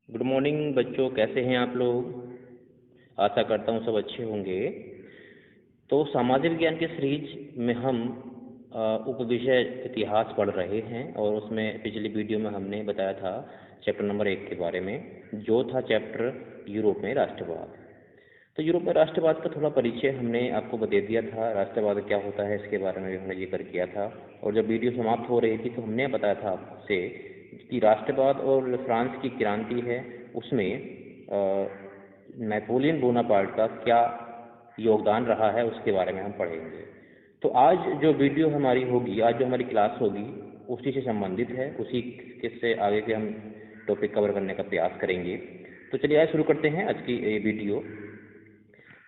Good morning बच्चों, कैसे हैं आप लोग। आशा करता हूँ सब अच्छे होंगे। तो सामाजिक विज्ञान के सीरीज में हम उपविषय इतिहास पढ़ रहे हैं और उसमें पिछली वीडियो में हमने बताया था चैप्टर नंबर 1 के बारे में, जो था चैप्टर यूरोप में राष्ट्रवाद। तो यूरोप में राष्ट्रवाद का थोड़ा परिचय हमने आपको दे दिया था, राष्ट्रवाद क्या होता है इसके बारे में भी हमने जिक्र किया था। और जब वीडियो समाप्त हो रही थी तो हमने बताया था आपसे कि राष्ट्रवाद और फ्रांस की क्रांति है उसमें नेपोलियन बोनापार्ट का क्या योगदान रहा है उसके बारे में हम पढ़ेंगे। तो आज जो वीडियो हमारी होगी, आज जो हमारी क्लास होगी उसी से संबंधित है, उसी से आगे के हम टॉपिक कवर करने का प्रयास करेंगे। तो चलिए आज शुरू करते हैं आज की ये वीडियो।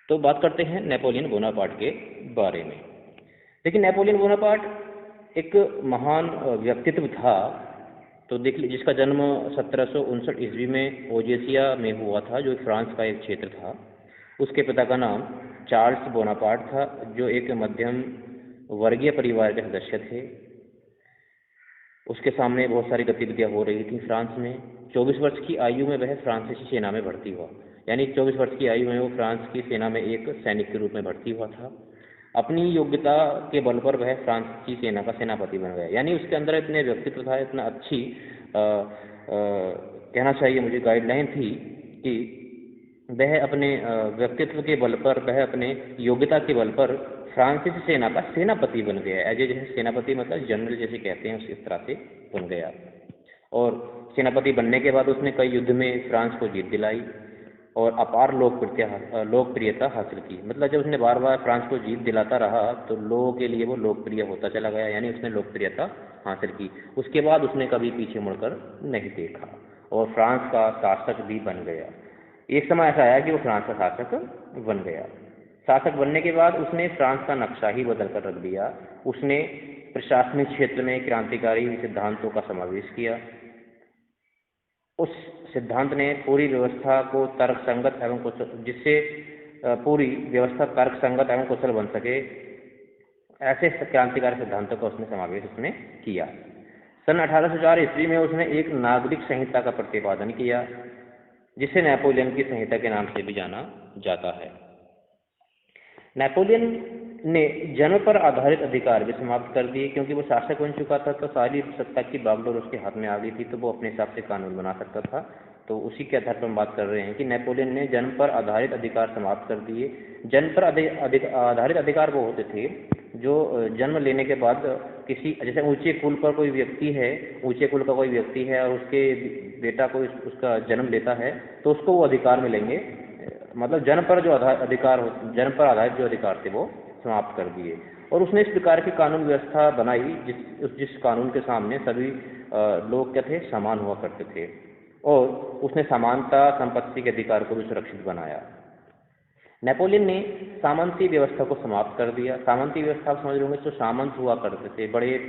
तो बात करते हैं नेपोलियन बोनापार्ट के बारे में। लेकिन नेपोलियन बोनापार्ट एक महान व्यक्तित्व था। तो देख लीजिए, जिसका जन्म 1759 ईस्वी में ओजेसिया में हुआ था, जो फ्रांस का एक क्षेत्र था। उसके पिता का नाम चार्ल्स बोनापार्ट था, जो एक मध्यम वर्गीय परिवार के सदस्य थे। उसके सामने बहुत सारी गतिविधियां हो रही थी फ्रांस में। 24 वर्ष की आयु में वह फ्रांसीसी सेना में भर्ती हुआ, यानी 24 वर्ष की आयु में वो फ्रांस की सेना में एक सैनिक के रूप में भर्ती हुआ था। अपनी योग्यता के बल पर वह फ्रांस की सेना का सेनापति बन गया, यानी उसके अंदर इतने व्यक्तित्व था, इतना अच्छी कहना चाहिए मुझे गाइडलाइन थी कि वह अपने व्यक्तित्व के बल पर, वह अपने योग्यता के बल पर फ्रांसीसी सेना का सेनापति बन गया। एज ए जैसे सेनापति मतलब जनरल जैसे कहते हैं, इस तरह से बन गया। और सेनापति बनने के बाद उसने कई युद्ध में फ्रांस को जीत दिलाई और अपार लोकप्रियता हासिल की। मतलब जब उसने बार बार फ्रांस को जीत दिलाता रहा तो लोगों के लिए वो लोकप्रिय होता चला गया, यानी उसने लोकप्रियता हासिल की। उसके बाद उसने कभी पीछे मुड़कर नहीं देखा और फ्रांस का शासक भी बन गया। एक समय ऐसा आया कि वो फ्रांस का शासक बन गया। शासक बनने के बाद उसने फ्रांस का नक्शा ही बदल कर रख दिया। उसने प्रशासनिक क्षेत्र में क्रांतिकारी सिद्धांतों का समावेश किया। उस सिद्धांत ने पूरी व्यवस्था को तर्कसंगत एवं कुशल, जिससे पूरी व्यवस्था तर्कसंगत एवं कुशल बन सके, ऐसे क्रांतिकारी सिद्धांतों का उसने समावेश उसने किया। सन 1804 ईस्वी में उसने एक नागरिक संहिता का प्रतिपादन किया, जिसे नेपोलियन की संहिता के नाम से भी जाना जाता है। नेपोलियन ने जन्म पर आधारित अधिकार भी समाप्त कर दिए, क्योंकि वो शासक बन चुका था तो सारी सत्ता की बागडोर उसके हाथ में आ गई थी, तो वो अपने हिसाब से कानून बना सकता था। तो उसी के आधार पर हम बात कर रहे हैं कि नेपोलियन ने जन्म पर आधारित अधिकार समाप्त कर दिए। जन्म पर आधारित अधिकार वो होते थे जो जन्म लेने के बाद किसी, जैसे ऊंचे कुल पर कोई व्यक्ति है, ऊंचे कुल का कोई व्यक्ति है और उसके बेटा को उसका जन्म लेता है तो उसको वो अधिकार मिलेंगे। मतलब जन्म पर जो अधिकार हो, जन्म पर आधारित जो अधिकार थे वो समाप्त कर दिए। और उसने इस प्रकार की कानून व्यवस्था बनाई जिस कानून के सामने सभी लोग क्या थे, समान हुआ करते थे। और उसने समानता संपत्ति के अधिकार को भी सुरक्षित बनाया। नेपोलियन ने सामंती व्यवस्था को समाप्त कर दिया। सामंती व्यवस्था आप समझ रहे होंगे, तो सामंत हुआ करते थे, बड़े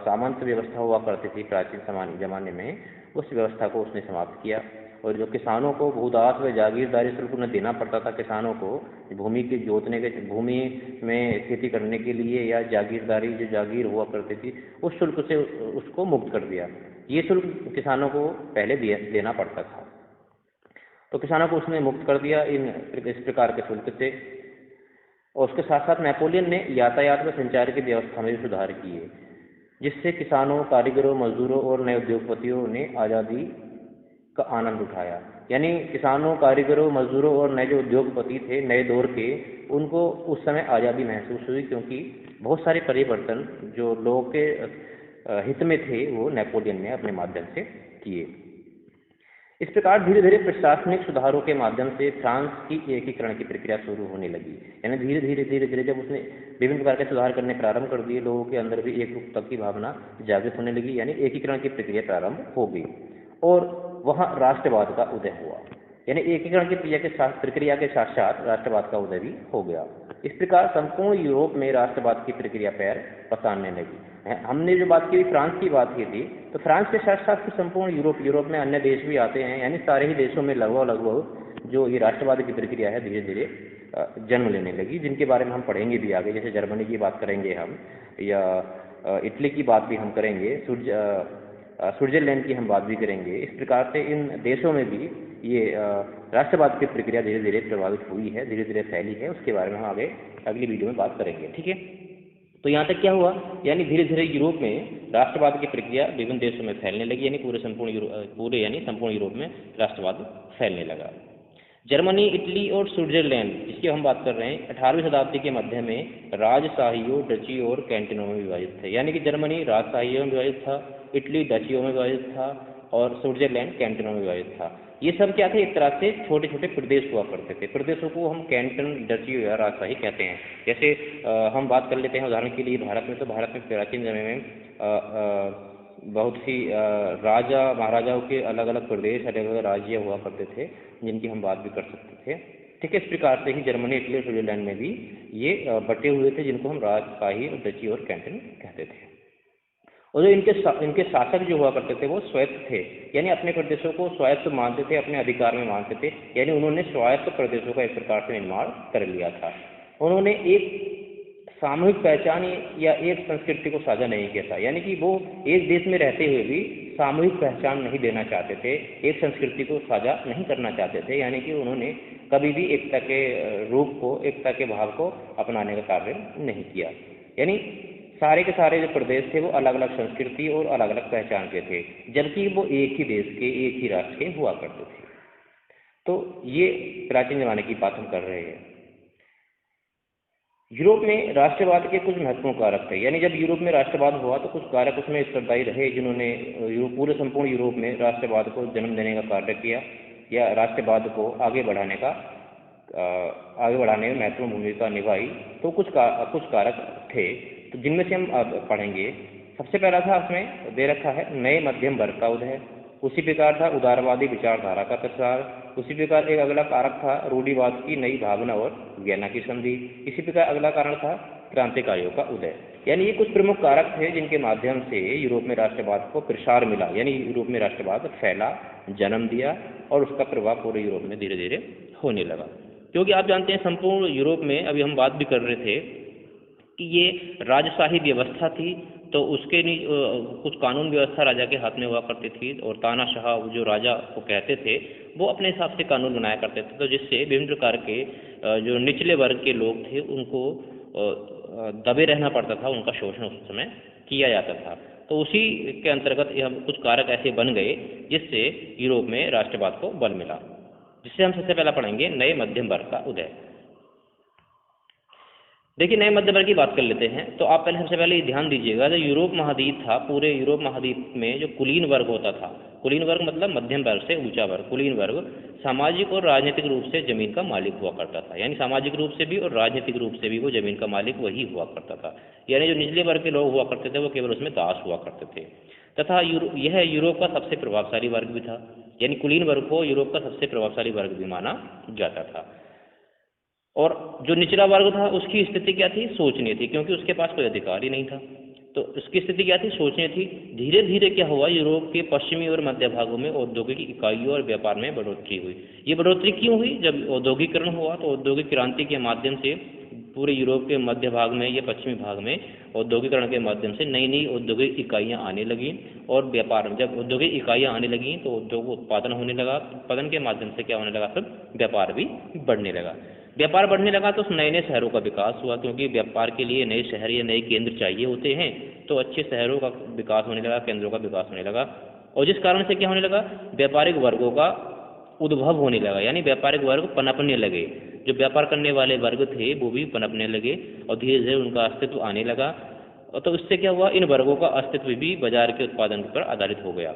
सामंत व्यवस्था हुआ करती थी प्राचीन जमाने में, उस व्यवस्था को उसने समाप्त किया। और जो किसानों को भूदास व जागीरदारी शुल्क उन्हें देना पड़ता था, किसानों को भूमि के जोतने के, भूमि में खेती करने के लिए, या जागीरदारी जो जागीर हुआ करती थी, उस शुल्क से उसको मुक्त कर दिया। ये शुल्क किसानों को पहले देना पड़ता था, तो किसानों को उसने मुक्त कर दिया इस प्रकार के शुल्क से। और उसके साथ साथ नेपोलियन ने यातायात व संचार की व्यवस्था में भी सुधार किए, जिससे किसानों, कारीगरों, मजदूरों और नए उद्योगपतियों ने आज़ादी का आनंद उठाया। यानी किसानों, कारीगरों, मजदूरों और नए जो उद्योगपति थे नए दौर के, उनको उस समय आज़ादी महसूस हुई, क्योंकि बहुत सारे परिवर्तन जो लोगों के हित में थे वो नेपोलियन ने अपने माध्यम से किए। इस प्रकार धीरे धीरे प्रशासनिक सुधारों के माध्यम से फ्रांस की एकीकरण की प्रक्रिया शुरू होने लगी। यानी धीरे धीरे जब उसने विभिन्न प्रकार के सुधार करने प्रारंभ कर दिए, लोगों के अंदर भी एकरूपता की भावना जागृत होने लगी, यानी एकीकरण की प्रक्रिया प्रारंभ हो गई और वहाँ राष्ट्रवाद का उदय हुआ। यानी एकीकरण की प्रक्रिया के साथ साथ राष्ट्रवाद का उदय भी हो गया। इस प्रकार संपूर्ण यूरोप में राष्ट्रवाद की प्रक्रिया पैर पसारने लगी। हमने जो बात की, फ्रांस की बात की थी, तो फ्रांस के साथ साथ संपूर्ण यूरोप में अन्य देश भी आते हैं, यानी सारे ही देशों में लगभग जो ये राष्ट्रवाद की प्रक्रिया है धीरे धीरे जन्म लेने लगी, जिनके बारे में हम पढ़ेंगे भी आगे। जैसे जर्मनी की बात करेंगे हम, या इटली की बात भी हम करेंगे, स्विट्जरलैंड की हम बात भी करेंगे। इस प्रकार से इन देशों में भी ये राष्ट्रवाद की प्रक्रिया धीरे धीरे प्रभावित हुई है, धीरे धीरे फैली है। उसके बारे में हम आगे अगली वीडियो में बात करेंगे, ठीक है। तो यहाँ तक क्या हुआ, यानी धीरे धीरे यूरोप में राष्ट्रवाद की प्रक्रिया विभिन्न देशों में फैलने लगी, यानी संपूर्ण यूरोप में राष्ट्रवाद फैलने लगा। जर्मनी, इटली और स्विट्जरलैंड, जिसकी हम बात कर रहे हैं, 18वीं शताब्दी के मध्य में राजशाहियों, डची और कैंटनों में विभाजित थे। यानी कि जर्मनी राजशाहियों में विभाजित था, इटली डचियों में विभाजित था और स्विट्जरलैंड कैंटनों में विभाजित था। ये सब क्या थे, एक तरह से छोटे छोटे प्रदेश हुआ करते थे। प्रदेशों को हम कैंटन, डची या राजशाही कहते हैं। जैसे हम बात कर लेते हैं उदाहरण के लिए भारत में, तो भारत में प्राचीन समय में बहुत सी राजा महाराजाओं के अलग अलग प्रदेश, अलग अलग राज्य हुआ करते थे, जिनकी हम बात भी कर सकते थे, ठीक है। इस प्रकार से ही जर्मनी, इटली और स्विट्जरलैंड में भी ये बटे हुए थे, जिनको हम राजशाही, डची और कैंटन कहते थे। और जो इनके शासक जो हुआ करते थे वो स्वायत्त थे, यानी अपने प्रदेशों को स्वायत्त मानते थे, अपने अधिकार में मानते थे। यानी उन्होंने स्वायत्त प्रदेशों का एक प्रकार से निर्माण कर लिया था। उन्होंने एक सामूहिक पहचान या एक संस्कृति को साझा नहीं किया था, यानी कि वो एक देश में रहते हुए भी सामूहिक पहचान नहीं देना चाहते थे, एक संस्कृति को साझा नहीं करना चाहते थे। यानी कि उन्होंने कभी भी एकता के रूप को, एकता के भाव को अपनाने का कार्य नहीं किया। यानी सारे के सारे जो प्रदेश थे वो अलग अलग संस्कृति और अलग अलग पहचान के थे, जबकि वो एक ही देश के, एक ही राष्ट्र के हुआ करते थे। तो ये प्राचीन जमाने की बात हम कर रहे हैं। यूरोप में राष्ट्रवाद के कुछ महत्वपूर्ण कारक थे, यानी जब यूरोप में राष्ट्रवाद हुआ तो कुछ कारक उसमें उत्तरदायी रहे, जिन्होंने पूरे संपूर्ण यूरोप में राष्ट्रवाद को जन्म देने का कार्य किया या राष्ट्रवाद को आगे बढ़ाने में महत्वपूर्ण भूमिका निभाई। तो कुछ कारक थे, तो जिनमें से हम पढ़ेंगे। सबसे पहला था, उसमें दे रखा है, नए मध्यम वर्ग का उदय। उसी प्रकार था उदारवादी विचारधारा का प्रसार। उसी प्रकार एक अगला कारक था रूढ़िवाद की नई भावना और वियना की संधि। इसी प्रकार अगला कारण था क्रांतिकारियों का उदय। यानी ये कुछ प्रमुख कारक थे जिनके माध्यम से यूरोप में राष्ट्रवाद को प्रसार मिला, यानी यूरोप में राष्ट्रवाद फैला, जन्म दिया और उसका प्रभाव पूरे यूरोप में धीरे धीरे होने लगा। क्योंकि आप जानते हैं संपूर्ण यूरोप में, अभी हम बात भी कर रहे थे कि ये राजशाही व्यवस्था थी, तो उसके कुछ कानून व्यवस्था राजा के हाथ में हुआ करती थी, और तानाशाह जो राजा को कहते थे वो अपने हिसाब से कानून बनाया करते थे। तो जिससे विभिन्न प्रकार के जो निचले वर्ग के लोग थे उनको दबे रहना पड़ता था, उनका शोषण उस समय किया जाता था। तो उसी के अंतर्गत यह कुछ कारक ऐसे बन गए जिससे यूरोप में राष्ट्रवाद को बल मिला, जिससे हम सबसे पहला पढ़ेंगे नए मध्यम वर्ग का उदय। देखिए, नए मध्य वर्ग की बात कर लेते हैं। तो आप सबसे पहले ध्यान दीजिएगा, जो यूरोप महाद्वीप था, पूरे यूरोप महाद्वीप में जो कुलीन वर्ग होता था, कुलीन वर्ग मतलब मध्यम वर्ग से ऊंचा वर्ग, कुलीन वर्ग सामाजिक और राजनीतिक रूप से जमीन का मालिक हुआ करता था। यानी सामाजिक रूप से भी और राजनीतिक रूप से भी वो जमीन का मालिक वही हुआ करता था। यानी जो निचले वर्ग के लोग हुआ करते थे वो केवल उसमें दास हुआ करते थे। तथा यह यूरोप का सबसे प्रभावशाली वर्ग भी था, यानी कुलीन वर्ग को यूरोप का सबसे प्रभावशाली वर्ग भी माना जाता था। और जो निचला वर्ग था उसकी स्थिति क्या थी, शोचनीय थी, क्योंकि उसके पास कोई अधिकार ही नहीं था। तो उसकी स्थिति क्या थी, शोचनीय थी। धीरे धीरे क्या हुआ, यूरोप के पश्चिमी और मध्य भागों में औद्योगिक इकाइयों और व्यापार में बढ़ोतरी हुई। ये बढ़ोतरी क्यों हुई, जब औद्योगिकरण हुआ तो औद्योगिक क्रांति के माध्यम से पूरे यूरोप के मध्य भाग में या पश्चिमी भाग में औद्योगिकरण के माध्यम से नई नई औद्योगिक इकाइयाँ आने लगीं, और व्यापार, जब औद्योगिक इकाइयाँ आने लगीं तो उद्योग उत्पादन होने लगा। उत्पादन के माध्यम से क्या होने लगा, फिर व्यापार भी बढ़ने लगा। व्यापार बढ़ने लगा तो नए नए शहरों का विकास हुआ, क्योंकि व्यापार के लिए नए शहर या नए केंद्र चाहिए होते हैं। तो अच्छे शहरों का विकास होने लगा, केंद्रों का विकास होने लगा, और जिस कारण से क्या होने लगा, व्यापारिक वर्गों का उद्भव होने लगा। यानी व्यापारिक वर्ग पनपने लगे, जो व्यापार करने वाले वर्ग थे वो भी पनपने लगे और धीरे धीरे उनका अस्तित्व आने लगा। तो इससे क्या हुआ, इन वर्गों का अस्तित्व भी बाजार के उत्पादन पर आधारित हो गया।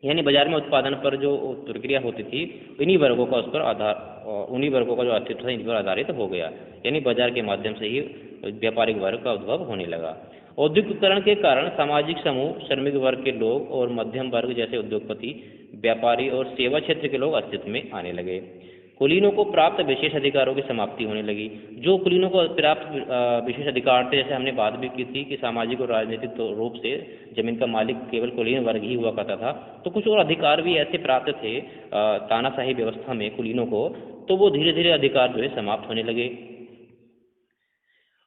यानी बाजार में उत्पादन पर जो प्रक्रिया होती थी, उन्हीं वर्गों का जो अस्तित्व है इन पर आधारित हो गया। यानी बाजार के माध्यम से ही व्यापारिक वर्ग का उद्भव होने लगा। औद्योगिकरण के कारण सामाजिक समूह, श्रमिक वर्ग के लोग और मध्यम वर्ग जैसे उद्योगपति, व्यापारी और सेवा क्षेत्र के लोग अस्तित्व में आने लगे। कुलीनों को प्राप्त विशेष अधिकारों की समाप्ति होने लगी। जो कुलीनों को प्राप्त विशेष अधिकार थे, जैसे हमने बात भी की थी कि सामाजिक और राजनीतिक रूप से जमीन का मालिक केवल कुलीन वर्ग ही हुआ करता था, तो कुछ और अधिकार भी ऐसे प्राप्त थे तानाशाही व्यवस्था में कुलीनों को, तो वो धीरे धीरे अधिकार जो है समाप्त होने लगे।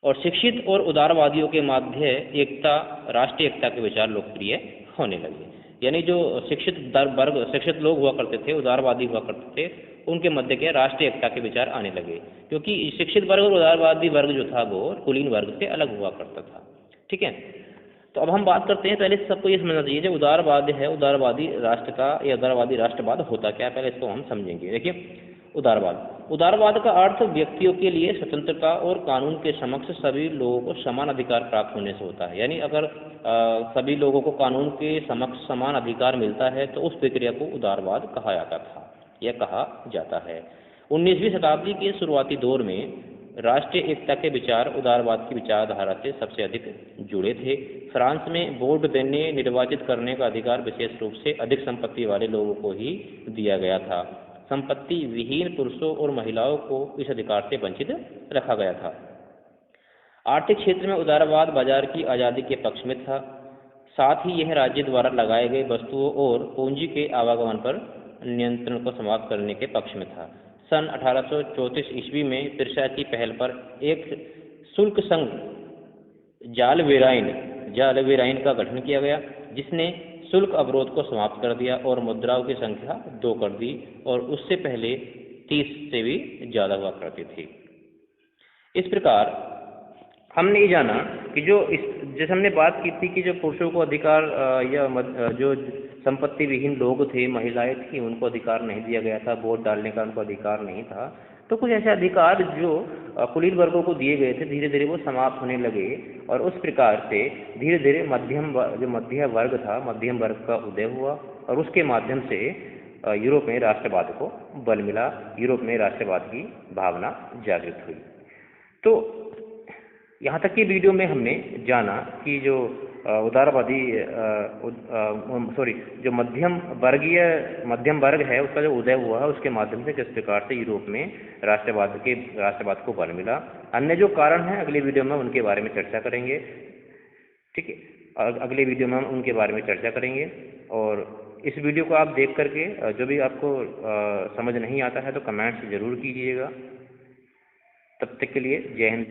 और शिक्षित और उदारवादियों के मध्य एकता, राष्ट्रीय एकता के विचार लोकप्रिय होने लगे। यानी जो शिक्षित लोग हुआ करते थे, उदारवादी हुआ करते थे, उनके मध्य के राष्ट्रीय एकता के विचार आने लगे, क्योंकि शिक्षित वर्ग और उदारवादी वर्ग जो था वो कुलीन वर्ग से अलग हुआ करता था। ठीक है, तो अब हम बात करते हैं, पहले सबको ये समझना चाहिए जो उदारवाद है, उदारवादी राष्ट्र का या उदारवादी राष्ट्रवाद होता क्या है, पहले इसको हम समझेंगे। देखिए, उदारवाद का अर्थ व्यक्तियों के लिए स्वतंत्रता और कानून के समक्ष सभी लोगों को समान अधिकार प्राप्त होने से होता है। यानी अगर सभी लोगों को कानून के समक्ष समान अधिकार मिलता है तो उस प्रक्रिया को उदारवाद कहा जाता था या कहा जाता है। 19वीं शताब्दी के शुरुआती दौर में राष्ट्रीय एकता के विचार उदारवाद की विचारधारा से सबसे अधिक जुड़े थे। फ्रांस में वोट देने, निर्वाचित करने का अधिकार विशेष रूप से अधिक संपत्ति वाले लोगों को ही दिया गया था। संपत्ति विहीन पुरुषों और महिलाओं को इस अधिकार से वंचित रखा गया था। आर्थिक क्षेत्र में उदारवाद बाजार की आज़ादी के पक्ष में था, साथ ही यह राज्य द्वारा लगाए गए वस्तुओं और पूंजी के आवागमन पर नियंत्रण को समाप्त करने के पक्ष में था। सन 1834 ईस्वी में पिरसा की पहल पर एक शुल्क संघ जालवेराइन का गठन किया गया, जिसने शुल्क अवरोध को समाप्त कर दिया और मुद्राओं की संख्या 2 कर दी, और उससे पहले 30 से भी ज़्यादा हुआ करती थी। इस प्रकार हमने ये जाना कि जैसे हमने बात की थी कि जो पुरुषों को अधिकार जो संपत्ति विहीन लोग थे, महिलाएं थी, उनको अधिकार नहीं दिया गया था, वोट डालने का उनको अधिकार नहीं था। तो कुछ ऐसे अधिकार जो कुलीन वर्गों को दिए गए थे, धीरे धीरे वो समाप्त होने लगे, और उस प्रकार से धीरे धीरे मध्यम वर्ग का उदय हुआ, और उसके माध्यम से यूरोप में राष्ट्रवाद को बल मिला, यूरोप में राष्ट्रवाद की भावना जागृत हुई। तो यहाँ तक की वीडियो में हमने जाना कि जो जो मध्यम वर्ग है, उसका जो उदय हुआ है, उसके माध्यम से किस प्रकार से यूरोप में राष्ट्रवाद को बल मिला। अन्य जो कारण हैं अगले वीडियो में उनके बारे में चर्चा करेंगे। ठीक है, अगले वीडियो में हम उनके बारे में चर्चा करेंगे। और इस वीडियो को आप देख करके जो भी आपको समझ नहीं आता है तो कमेंट्स जरूर कीजिएगा। तब तक के लिए जय हिंद।